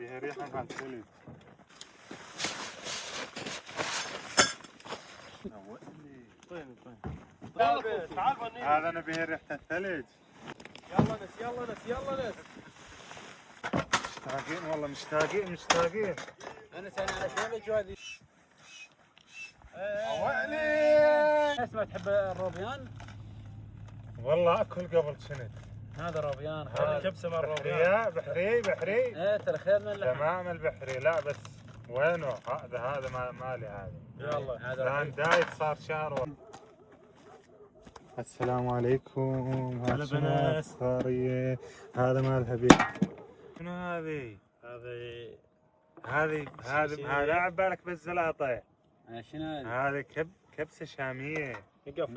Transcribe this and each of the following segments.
فيها ريحة مع الثلج. تعال بني. هذا انا به ريحة الثلج. يلا نس. مشتاقين والله مشتاقين. انا اشياء هذه. ويلي اسمع تحب الروبيان؟ والله اكل قبل سنة. هذا روبيان، هذا هذا كبسه مع الروبيان. بحري. ايه ترى خير من اللحم. تمام البحري. لا بس وينه هذا مالي هذا. يلا هذا الان دايت صار شهر. السلام عليكم. هلا بنات. صارية. هذا مال حبيب. شنو هذه؟ هذا عبالك بالزلاطة. شنو هذه كبسة شامية. يقف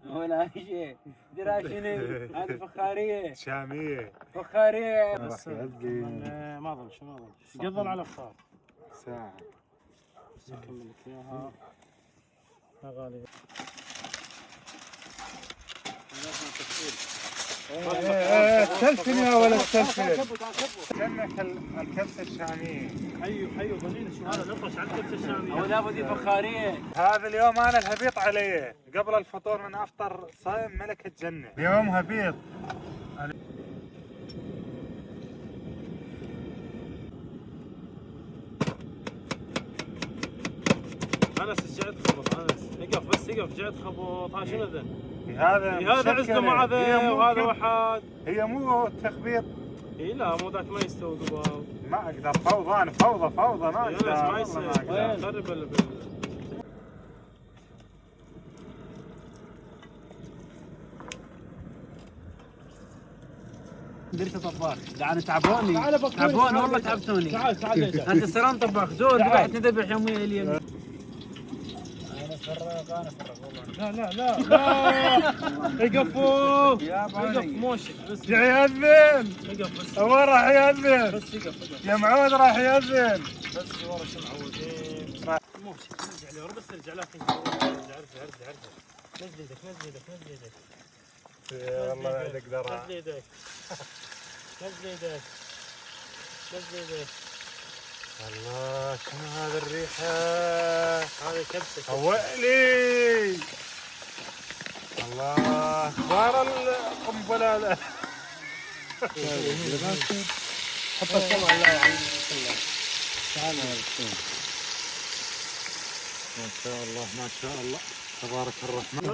ولا شيء دراشني. هذه فخارية شامية. فخارية. بس ما ظل شو ما ظل قضل على الفطار ساعة. بس اكمل لك اياها غالية. سلفن يا ولد سلفن. جنك الكبسة الشامية. حيو ظنينا شو هذا نطش على الكبسة الشامية. هو لا بدي فخارية. هذا اليوم انا الهبيط عليه قبل الفطور من افطر صايم ملك الجنة. اليوم هبيط. انس جعت خبط انس اقف بس جعت خبط. ها شنو ذا؟ هذا عزله مع ذا وهذا وحد. هي مو تخبيط. اي لا مو ذاك ما يستوي قبال. ما اقدر فوضى انا فوضى ما اقدر. ما يصير خرب قلت طباخ انا تعبوني والله تعبتوني. تعال انت سران طباخ زود قاعد تذبح يوميا اليمين. انا فرق والله. لا يقفوا يقف موشك بس يأذن. يقف بس هو راح يأذن. بس يقف يا معود راح يأذن. بس ورا شو معودين. موشك نرجع له بس ارجع لكن ارجع نزل يدك والله عندك درع. نزل يدك الله شنو هذا الريحة. هذه كبسة ويلي الله اخبار القنبلة. حط السمع الله يعين تعال ما شاء الله تبارك الرحمن.